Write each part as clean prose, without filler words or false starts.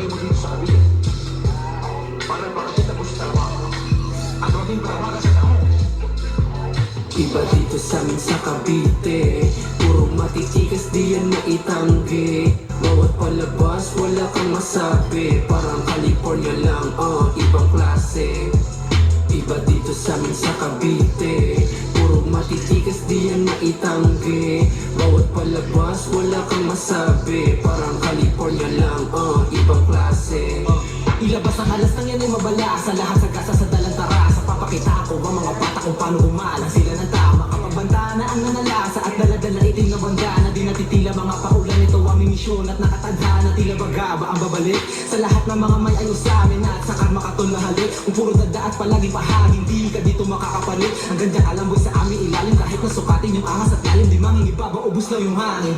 gagawin mo dito sa kabila? Para makakita mo sa trabaho. At maging trabaho sa tao. Iba dito sa amin sa Cavite, puro matitikas di yan maitanggi. Bawat palabas wala kang masabi, parang California lang, ibang klase. Iba dito sa amin sa Cavite, puro matitikas di yan maitanggi. Bawat palabas wala kang masabi, parang California lang, ibang klase. Ilabas ang halas ng yan ay mabala sa lahat sa gasa sa dalang tarasa. Papakita ko ba mga bata kung paano umalang sila ng tama. Kapag na ang nanalasa at daladala itim na bandana. Di natitila mga paulan, ito aming misyon at nakatadhana. Tila baga ba ang babalik sa lahat ng mga may ayos sa amin at sa karma katon na halik. Kung puro dada at palaging pahagi, hindi ka dito makakapalit. Hanggang dyan alam boy sa aming ilalim, kahit nasukatin yung angas at lalim. Di mangingibaba, ubus lang yung hangin.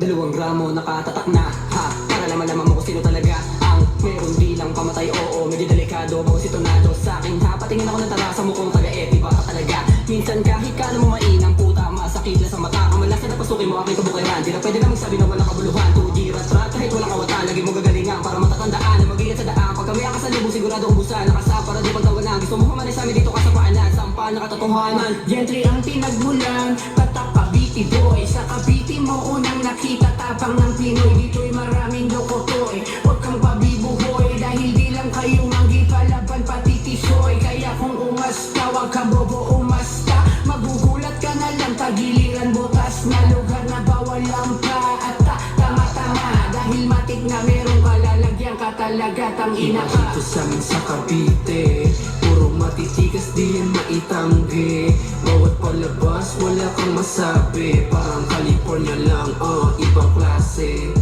2 gramo nakatatak na, ha, para naman mo kung sino talaga ang meron bilang pamatay. Oo, medyo delikado, bago sitonado sa akin ha. Patingin ako ng tarasa mo kung taga-eti ba ka talaga. Minsan kahit ka na mo mainang puta, masakit na sa mata. Kamalasan na pasukin mo aking kabukayan. Di na pwede na magsabi na walang kabuluhan. Tugira trap kahit walang kawatan, lagi mo gagalingan para matatandaan na mag-iingat sa daan. Pag kami ang kasalubong sigurado ubusan, nakasap para di pagtawanan. Gusto mo humanay sa amin dito ka sa paanan, sampal na katotohanan. Gentry ang pinagmulan, tatak Cavite boy. Sa Cavite mo unang nakita tapang ng Pinoy. Dito'y maraming lokotoy, huwag kang pabibuhoy. Dahil di lang kayo manggipalaban pati tisoy. Kaya kung umasta, huwag ka bobo umasta. Magugulat ka na lang, tagiliran butas na lugar na bawal lampa. At tama-tama, dahil matik na merong kalalagyan ka talaga, tang ina Iba ka. dito sa amin sa Cavite, puro matitikas di yan maitanggi. Bawat palabas wala kang masabi, parang California lang, ibang klase.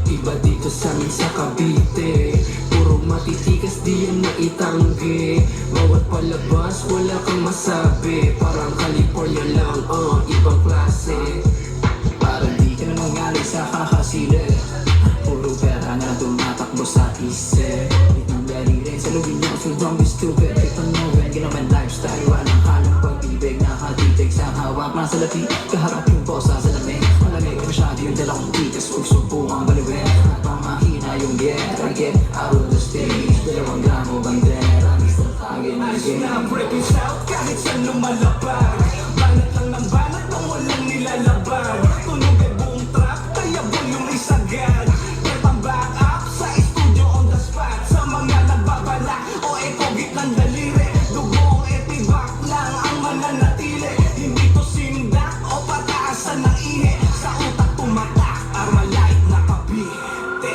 Iba dito sa amin sa Cavite, puro matitikas di yan maitanggi. Bawat palabas wala kang masabi, parang California lang, ibang klase. Parang di ka na mangaling sa kakasili. Puro pera na tumatakbo sa isip. Itong dali rin sa lubin niya, so don't be stupid. Ito noven, ginaman lifestyle. Walang halong pag-ibig, nakatitig sa hawak. Nasa lapi, kaharap yung boss sa lamig. Malamig masyado yung dalawang tikas, huwag subukang baliwin. At pamahina yung get, I get out of the stage. 2 gramo bandera, Mr. Tagin again. Na breaking south kahit saan lumalapag. Banat lang ng banat nang walang nilalabag. Tunog ay buong trap, kaya volume ay sagad. Pertang back up sa studio on the spot. Sa mga nagbabala o ekogit ng daliri. Dugong etibak lang ang mananatili. Hindi to sindak o pataasan ng ihi. Sa utak tumatak, Armalite na Cavite.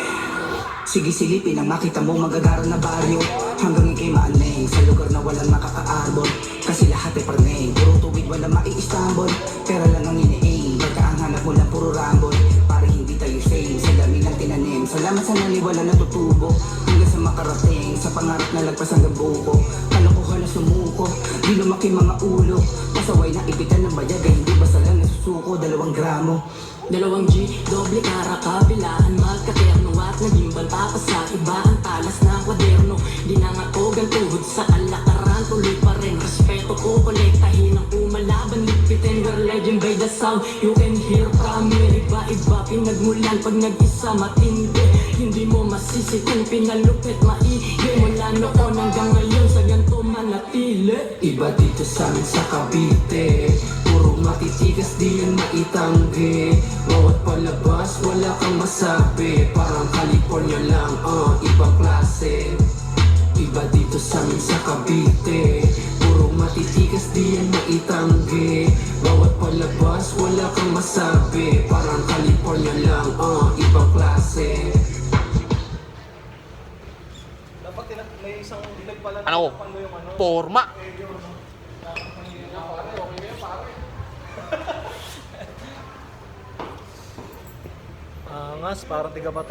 Sige silipin ang makita mo magagaran na baryo. Hanggang ikay maaning sa lugar na walang makakaarbon. Kasi lahat ay parneng, puro tuwid walang mai-istambol. Pera lang ang iniing, pagka ang hanap mo lang puro rambol. Para hindi tayo same, sa dami ng tinanim. Salamat sa naliwala natutubo. Hanggang sa makarating, sa pangarap na lagpas hanggang buko. Kalokohan na sumuko, di lumaki mga ulo. Pasaway na ipitan ng bayagay, hindi basta lang nasusuko. 2 gramo 2 G, doble kara kabilaan, magkaterno at naging banta pa sa iba ang talas ng kwaderno. Dinangatog ang tuhod sa kalakaran, tuloy pa rin respeto ko, kolektahin ang umalaban. Lipitin, we're legend by the sound, you can hear from me. Iba-iba pinagmulan pag nag-isa matindi. Hindi mo masisi kung pinalupit maigi. Mula noon hanggang ngayon sa ganito manatili. Iba dito sa amin sa Cavite, puro matitikas di yan maitanggi. Bawat palabas wala kang masabi, parang California lang, ibang klase. Iba dito sa amin sa Cavite, puro matitikas di yan maitanggi. Bawat palabas wala kang masabi, parang California lang, ibang klase. Dapat may isang dilag pala na Ano? tapan mo yung ano. Porma. Angas, parang tiga